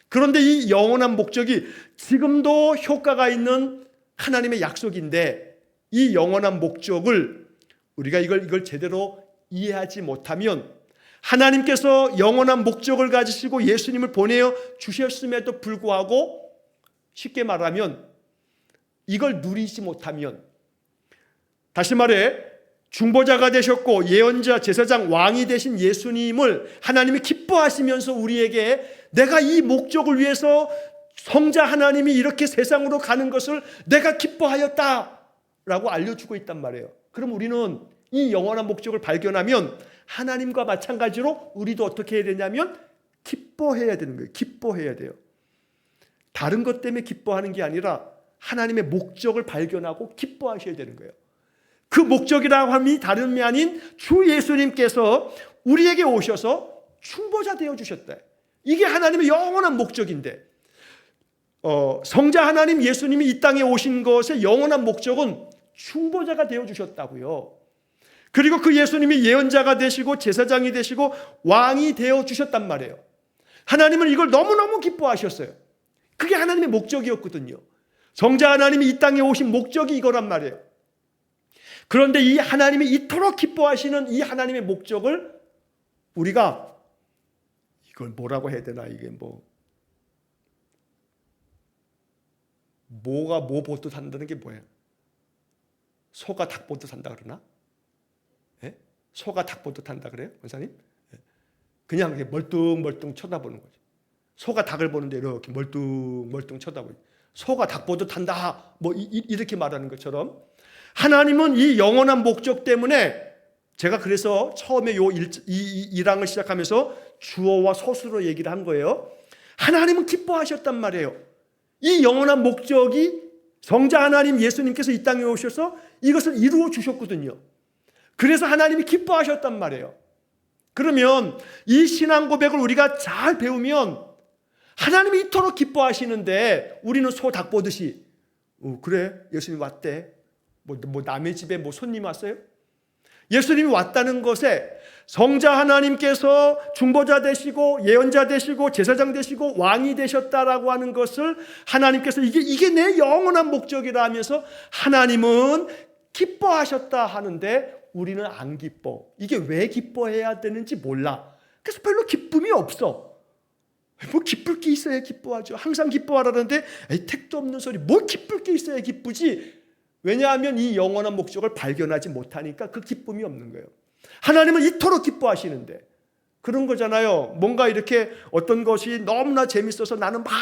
그런데 이 영원한 목적이 지금도 효과가 있는 하나님의 약속인데, 이 영원한 목적을 우리가 이걸 제대로 이해하지 못하면 하나님께서 영원한 목적을 가지시고 예수님을 보내어 주셨음에도 불구하고 쉽게 말하면 이걸 누리지 못하면, 다시 말해 중보자가 되셨고 예언자, 제사장, 왕이 되신 예수님을 하나님이 기뻐하시면서 우리에게 내가 이 목적을 위해서 성자 하나님이 이렇게 세상으로 가는 것을 내가 기뻐하였다라고 알려주고 있단 말이에요. 그럼 우리는 이 영원한 목적을 발견하면 하나님과 마찬가지로 우리도 어떻게 해야 되냐면 기뻐해야 되는 거예요. 기뻐해야 돼요. 다른 것 때문에 기뻐하는 게 아니라 하나님의 목적을 발견하고 기뻐하셔야 되는 거예요. 그 목적이라고 함이 다름이 아닌 주 예수님께서 우리에게 오셔서 중보자 되어주셨다. 이게 하나님의 영원한 목적인데, 성자 하나님 예수님이 이 땅에 오신 것의 영원한 목적은 중보자가 되어주셨다고요. 그리고 그 예수님이 예언자가 되시고 제사장이 되시고 왕이 되어주셨단 말이에요. 하나님은 이걸 너무너무 기뻐하셨어요. 그게 하나님의 목적이었거든요. 성자 하나님이 이 땅에 오신 목적이 이거란 말이에요. 그런데 이 하나님이 이토록 기뻐하시는 이 하나님의 목적을 우리가 이걸 뭐라고 해야 되나, 이게 뭐가 뭐 보듯 한다는 게 뭐예요? 소가 닭 보듯 한다 그러나? 예? 소가 닭 보듯 한다 그래요, 권사님? 예. 그냥 이렇게 멀뚱멀뚱 쳐다보는 거죠. 소가 닭을 보는데 이렇게 멀뚱멀뚱 쳐다보죠. 소가 닭 보듯 한다, 이렇게 말하는 것처럼 하나님은 이 영원한 목적 때문에, 제가 그래서 처음에 이 1항을 시작하면서 주어와 서술로 얘기를 한 거예요. 하나님은 기뻐하셨단 말이에요. 이 영원한 목적이 성자 하나님 예수님께서 이 땅에 오셔서 이것을 이루어 주셨거든요. 그래서 하나님이 기뻐하셨단 말이에요. 그러면 이 신앙 고백을 우리가 잘 배우면 하나님이 이토록 기뻐하시는데 우리는 소 닭 보듯이 그래 예수님 왔대, 남의 집에 손님 왔어요? 예수님이 왔다는 것에 성자 하나님께서 중보자 되시고 예언자 되시고 제사장 되시고 왕이 되셨다라고 하는 것을 하나님께서 이게 내 영원한 목적이라 하면서 하나님은 기뻐하셨다 하는데 우리는 안 기뻐. 이게 왜 기뻐해야 되는지 몰라. 그래서 별로 기쁨이 없어. 기쁠 게 있어야 기뻐하죠. 항상 기뻐하라는데 택도 없는 소리. 기쁠 게 있어야 기쁘지. 왜냐하면 이 영원한 목적을 발견하지 못하니까 그 기쁨이 없는 거예요. 하나님은 이토록 기뻐하시는데 그런 거잖아요. 뭔가 이렇게 어떤 것이 너무나 재밌어서 나는 막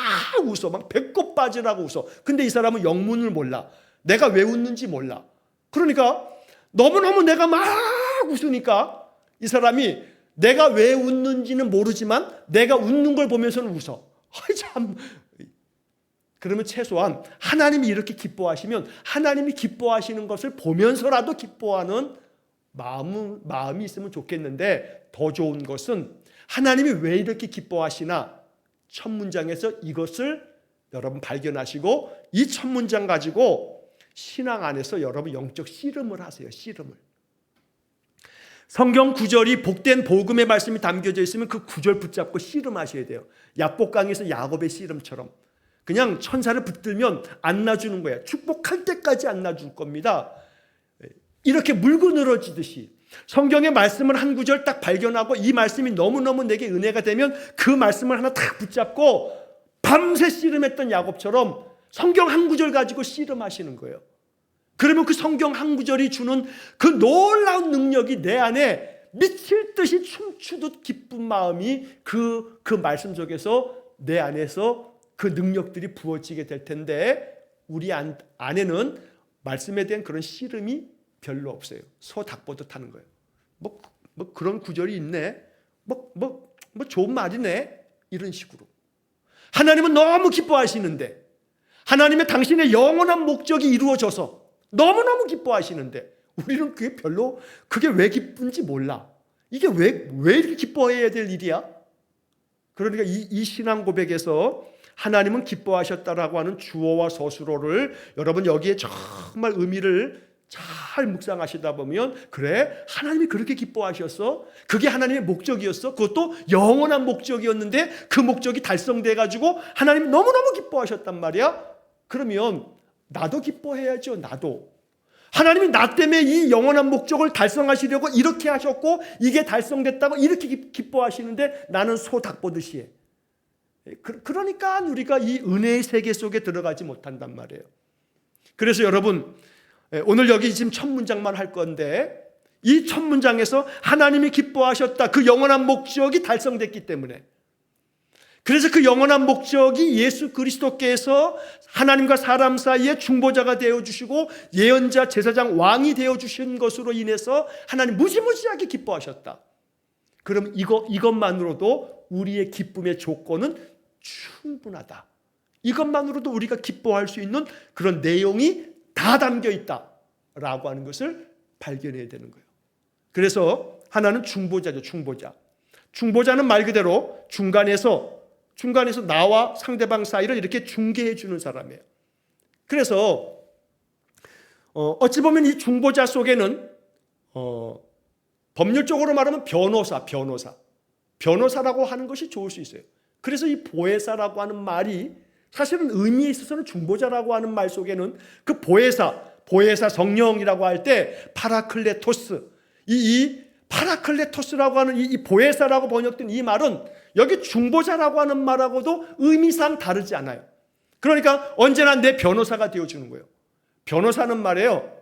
웃어. 막 배꼽 빠지라고 웃어. 근데 이 사람은 영문을 몰라. 내가 왜 웃는지 몰라. 그러니까 너무너무 내가 막 웃으니까 이 사람이 내가 왜 웃는지는 모르지만 내가 웃는 걸 보면서는 웃어. 참. 그러면 최소한 하나님이 이렇게 기뻐하시면 하나님이 기뻐하시는 것을 보면서라도 기뻐하는 마음이 있으면 좋겠는데, 더 좋은 것은 하나님이 왜 이렇게 기뻐하시나 첫 문장에서 이것을 여러분 발견하시고 이 첫 문장 가지고 신앙 안에서 여러분 영적 씨름을 하세요. 씨름을. 성경 구절이 복된 복음의 말씀이 담겨져 있으면 그 구절 붙잡고 씨름하셔야 돼요. 야복강에서 야곱의 씨름처럼. 그냥 천사를 붙들면 안 놔주는 거야. 축복할 때까지 안 놔줄 겁니다. 이렇게 물고 늘어지듯이 성경의 말씀을 한 구절 딱 발견하고 이 말씀이 너무너무 내게 은혜가 되면 그 말씀을 하나 딱 붙잡고 밤새 씨름했던 야곱처럼 성경 한 구절 가지고 씨름하시는 거예요. 그러면 그 성경 한 구절이 주는 그 놀라운 능력이 내 안에 미칠 듯이 춤추듯 기쁜 마음이 그 말씀 속에서 내 안에서 그 능력들이 부어지게 될 텐데, 우리 안에는 말씀에 대한 그런 씨름이 별로 없어요. 소 닭 보듯 하는 거예요. 그런 구절이 있네. 좋은 말이네. 이런 식으로. 하나님은 너무 기뻐하시는데, 하나님의 당신의 영원한 목적이 이루어져서 너무너무 기뻐하시는데 우리는 그게 왜 기쁜지 몰라. 이게 왜 이렇게 기뻐해야 될 일이야? 그러니까 이 신앙 고백에서 하나님은 기뻐하셨다라고 하는 주어와 서술어를 여러분 여기에 정말 의미를 잘 묵상하시다 보면, 그래 하나님이 그렇게 기뻐하셨어? 그게 하나님의 목적이었어? 그것도 영원한 목적이었는데 그 목적이 달성돼 가지고 하나님이 너무너무 기뻐하셨단 말이야. 그러면 나도 기뻐해야죠. 나도 하나님이 나 때문에 이 영원한 목적을 달성하시려고 이렇게 하셨고 이게 달성됐다고 이렇게 기뻐하시는데 나는 소 닭 보듯이 해. 그러니까 우리가 이 은혜의 세계 속에 들어가지 못한단 말이에요. 그래서 여러분, 오늘 여기 지금 첫 문장만 할 건데 이 첫 문장에서 하나님이 기뻐하셨다, 그 영원한 목적이 달성됐기 때문에, 그래서 그 영원한 목적이 예수 그리스도께서 하나님과 사람 사이에 중보자가 되어주시고 예언자, 제사장, 왕이 되어주신 것으로 인해서 하나님 무지무지하게 기뻐하셨다. 그럼 이것만으로도 우리의 기쁨의 조건은 충분하다. 이것만으로도 우리가 기뻐할 수 있는 그런 내용이 다 담겨 있다라고 하는 것을 발견해야 되는 거예요. 그래서 하나는 중보자죠. 중보자는 말 그대로 중간에서 나와 상대방 사이를 이렇게 중개해 주는 사람이에요. 그래서 어찌 보면 이 중보자 속에는 법률적으로 말하면 변호사라고 하는 것이 좋을 수 있어요. 그래서 이 보혜사라고 하는 말이 사실은 의미에 있어서는 중보자라고 하는 말 속에는 그 보혜사 성령이라고 할 때 파라클레토스, 이 파라클레토스라고 하는 이 보혜사라고 번역된 이 말은 여기 중보자라고 하는 말하고도 의미상 다르지 않아요. 그러니까 언제나 내 변호사가 되어주는 거예요. 변호사는 말이에요,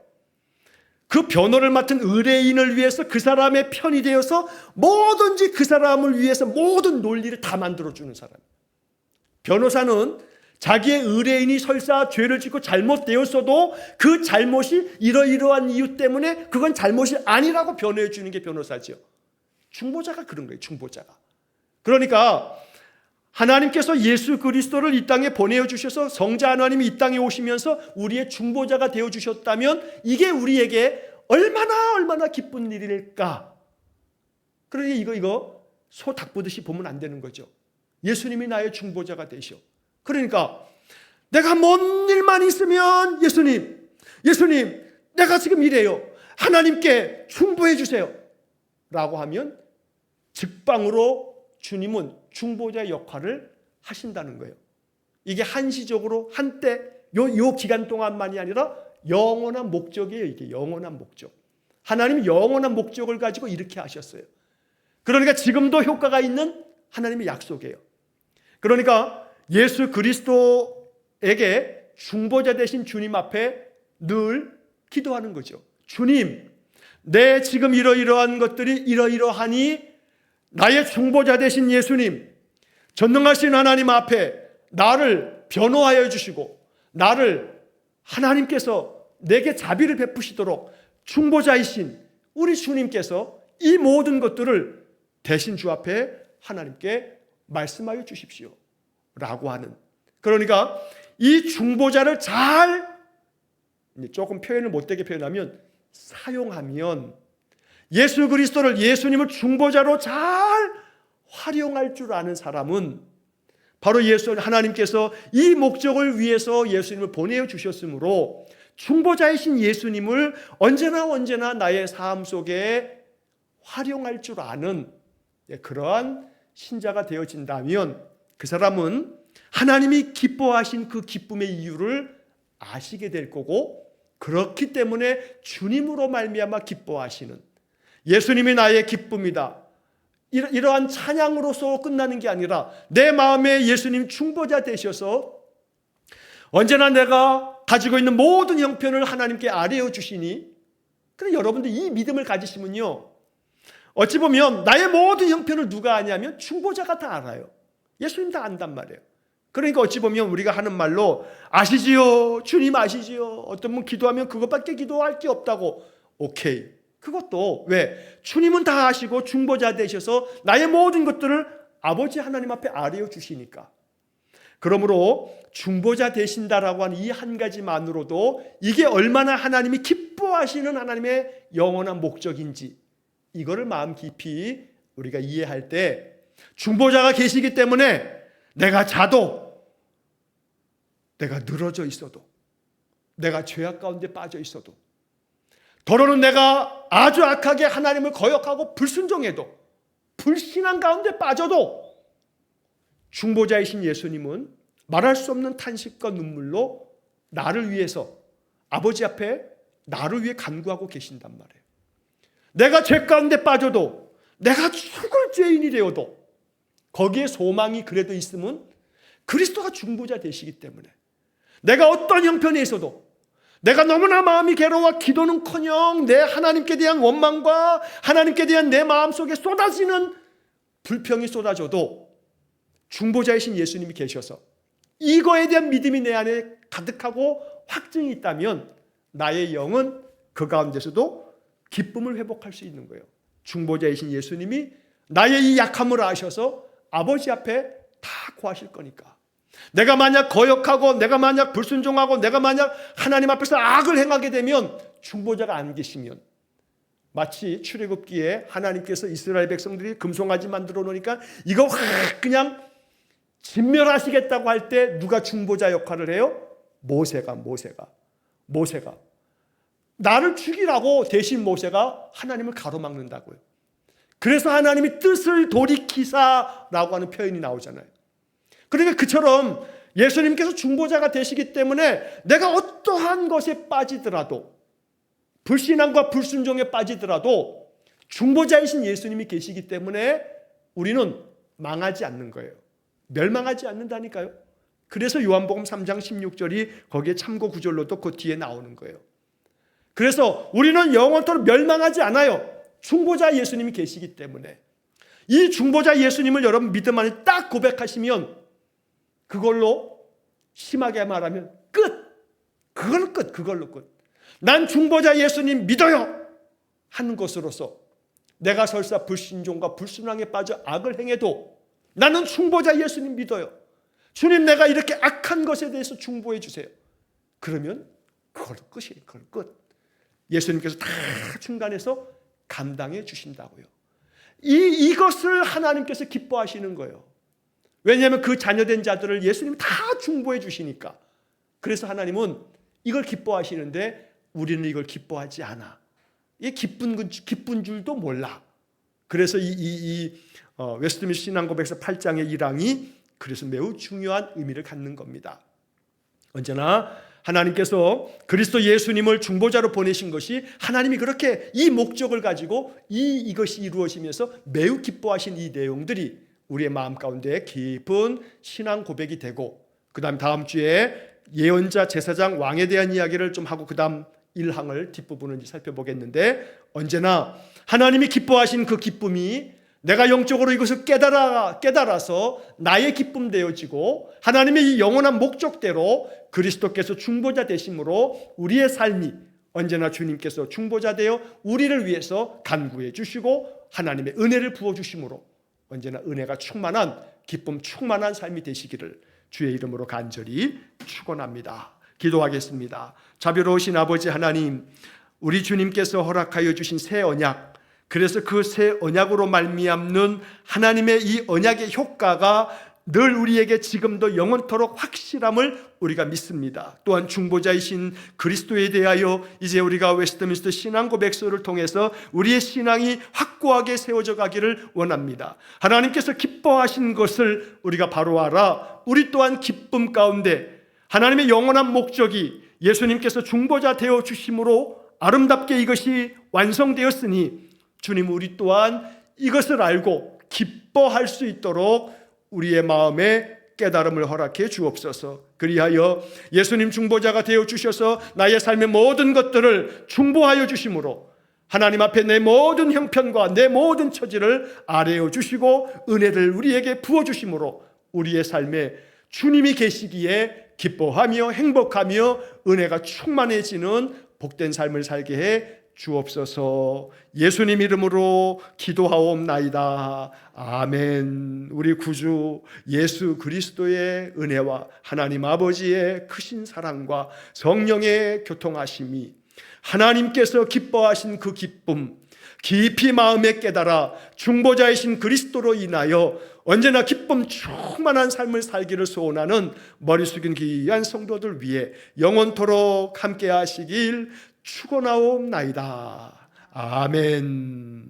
그 변호를 맡은 의뢰인을 위해서 그 사람의 편이 되어서 뭐든지 그 사람을 위해서 모든 논리를 다 만들어주는 사람. 변호사는 자기의 의뢰인이 설사 죄를 짓고 잘못되었어도 그 잘못이 이러이러한 이유 때문에 그건 잘못이 아니라고 변호해 주는 게 변호사죠. 중보자가 그런 거예요. 중보자가. 그러니까 하나님께서 예수 그리스도를 이 땅에 보내어 주셔서 성자 하나님이 이 땅에 오시면서 우리의 중보자가 되어 주셨다면 이게 우리에게 얼마나 기쁜 일일까. 그러니 이거 소 닭 보듯이 보면 안 되는 거죠. 예수님이 나의 중보자가 되셔. 그러니까 내가 뭔 일만 있으면 예수님 내가 지금 이래요, 하나님께 중보해 주세요 라고 하면 직방으로 주님은 중보자의 역할을 하신다는 거예요. 이게 한시적으로 한때 요 기간 동안만이 아니라 영원한 목적이에요. 이게 영원한 목적. 하나님이 영원한 목적을 가지고 이렇게 하셨어요. 그러니까 지금도 효과가 있는 하나님의 약속이에요. 그러니까 예수 그리스도에게 중보자 되신 주님 앞에 늘 기도하는 거죠. 주님, 내 지금 이러이러한 것들이 이러이러하니 나의 중보자 되신 예수님, 전능하신 하나님 앞에 나를 변호하여 주시고 나를 하나님께서 내게 자비를 베푸시도록 중보자이신 우리 주님께서 이 모든 것들을 대신 주 앞에 하나님께 말씀하여 주십시오 라고 하는, 그러니까 이 중보자를 잘, 조금 표현을 못되게 표현하면, 사용하면 예수 그리스도를, 예수님을 중보자로 잘 활용할 줄 아는 사람은 바로 하나님께서 이 목적을 위해서 예수님을 보내어 주셨으므로 중보자이신 예수님을 언제나 나의 삶 속에 활용할 줄 아는 그러한 신자가 되어진다면 그 사람은 하나님이 기뻐하신 그 기쁨의 이유를 아시게 될 거고, 그렇기 때문에 주님으로 말미암아 기뻐하시는, 예수님이 나의 기쁨이다, 이러한 찬양으로서 끝나는 게 아니라 내 마음에 예수님 중보자 되셔서 언제나 내가 가지고 있는 모든 형편을 하나님께 아뢰어 주시니, 그래 여러분들 이 믿음을 가지시면요, 어찌 보면 나의 모든 형편을 누가 아냐면 중보자가 다 알아요. 예수님 다 안단 말이에요. 그러니까 어찌 보면 우리가 하는 말로 아시지요, 주님 아시지요, 어떤 분 기도하면 그것밖에 기도할 게 없다고. 오케이, 그것도 왜? 주님은 다 아시고 중보자 되셔서 나의 모든 것들을 아버지 하나님 앞에 아뢰어 주시니까. 그러므로 중보자 되신다라고 하는 이 한 가지만으로도 이게 얼마나 하나님이 기뻐하시는 하나님의 영원한 목적인지, 이거를 마음 깊이 우리가 이해할 때, 중보자가 계시기 때문에 내가 자도, 내가 늘어져 있어도, 내가 죄악 가운데 빠져 있어도, 더러는 내가 아주 악하게 하나님을 거역하고 불순종해도, 불신앙 가운데 빠져도 중보자이신 예수님은 말할 수 없는 탄식과 눈물로 나를 위해서 아버지 앞에 나를 위해 간구하고 계신단 말이에요. 내가 죄 가운데 빠져도, 내가 죽을 죄인이 되어도 거기에 소망이 그래도 있으면 그리스도가 중보자 되시기 때문에, 내가 어떤 형편에 있어도, 내가 너무나 마음이 괴로워 기도는커녕 내 하나님께 대한 원망과 하나님께 대한 내 마음속에 쏟아지는 불평이 쏟아져도 중보자이신 예수님이 계셔서 이거에 대한 믿음이 내 안에 가득하고 확증이 있다면 나의 영은 그 가운데서도 기쁨을 회복할 수 있는 거예요. 중보자이신 예수님이 나의 이 약함을 아셔서 아버지 앞에 다 구하실 거니까. 내가 만약 거역하고, 내가 만약 불순종하고, 내가 만약 하나님 앞에서 악을 행하게 되면, 중보자가 안 계시면 마치 출애굽기에 하나님께서 이스라엘 백성들이 금송아지 만들어 놓으니까 이거 확 그냥 진멸하시겠다고 할 때 누가 중보자 역할을 해요? 모세가 나를 죽이라고 대신 모세가 하나님을 가로막는다고요. 그래서 하나님이 뜻을 돌이키사라고 하는 표현이 나오잖아요. 그러니까 그처럼 예수님께서 중보자가 되시기 때문에 내가 어떠한 것에 빠지더라도, 불신앙과 불순종에 빠지더라도 중보자이신 예수님이 계시기 때문에 우리는 망하지 않는 거예요. 멸망하지 않는다니까요. 그래서 요한복음 3장 16절이 거기에 참고 구절로도 그 뒤에 나오는 거예요. 그래서 우리는 영원토록 멸망하지 않아요. 중보자 예수님이 계시기 때문에. 이 중보자 예수님을 여러분 믿음 안에 딱 고백하시면 그걸로 심하게 말하면 끝. 그걸로 끝. 난 중보자 예수님 믿어요 하는 것으로서 내가 설사 불신종과 불순항에 빠져 악을 행해도 나는 중보자 예수님 믿어요. 주님, 내가 이렇게 악한 것에 대해서 중보해 주세요. 그러면 그걸로 끝이에요. 그걸로 끝. 예수님께서 다 중간에서 감당해 주신다고요. 이것을 하나님께서 기뻐하시는 거예요. 왜냐하면 그 자녀된 자들을 예수님이 다 중보해 주시니까. 그래서 하나님은 이걸 기뻐하시는데 우리는 이걸 기뻐하지 않아. 이 기쁜 줄도 몰라. 그래서 웨스트민스터 신앙고백서 8장의 1항이 그래서 매우 중요한 의미를 갖는 겁니다. 언제나 하나님께서 그리스도 예수님을 중보자로 보내신 것이 하나님이 그렇게 이 목적을 가지고 이것이 이루어지면서 매우 기뻐하신 이 내용들이 우리의 마음 가운데 깊은 신앙 고백이 되고, 그 다음 주에 예언자, 제사장, 왕에 대한 이야기를 좀 하고 그 다음 1항을 뒷부분을 살펴보겠는데, 언제나 하나님이 기뻐하신 그 기쁨이 내가 영적으로 이것을 깨달아서 나의 기쁨 되어지고 하나님의 이 영원한 목적대로 그리스도께서 중보자 되심으로 우리의 삶이 언제나 주님께서 중보자 되어 우리를 위해서 간구해 주시고 하나님의 은혜를 부어주심으로 언제나 은혜가 충만한, 기쁨 충만한 삶이 되시기를 주의 이름으로 간절히 축원합니다. 기도하겠습니다. 자비로우신 아버지 하나님, 우리 주님께서 허락하여 주신 새 언약, 그래서 그 새 언약으로 말미암는 하나님의 이 언약의 효과가 늘 우리에게 지금도 영원토록 확실함을 우리가 믿습니다. 또한 중보자이신 그리스도에 대하여 이제 우리가 웨스트민스터 신앙고백서를 통해서 우리의 신앙이 확고하게 세워져 가기를 원합니다. 하나님께서 기뻐하신 것을 우리가 바로 알아 우리 또한 기쁨 가운데 하나님의 영원한 목적이 예수님께서 중보자 되어 주심으로 아름답게 이것이 완성되었으니 주님, 우리 또한 이것을 알고 기뻐할 수 있도록 우리의 마음에 깨달음을 허락해 주옵소서. 그리하여 예수님 중보자가 되어 주셔서 나의 삶의 모든 것들을 중보하여 주심으로 하나님 앞에 내 모든 형편과 내 모든 처지를 아뢰어 주시고 은혜를 우리에게 부어 주심으로 우리의 삶에 주님이 계시기에 기뻐하며 행복하며 은혜가 충만해지는 복된 삶을 살게 해 주옵소서. 예수님 이름으로 기도하옵나이다. 아멘. 우리 구주 예수 그리스도의 은혜와 하나님 아버지의 크신 사랑과 성령의 교통하심이 하나님께서 기뻐하신 그 기쁨 깊이 마음에 깨달아 중보자이신 그리스도로 인하여 언제나 기쁨 충만한 삶을 살기를 소원하는 머리 숙인 귀한 성도들 위해 영원토록 함께 하시길 축원하옵나이다. 아멘.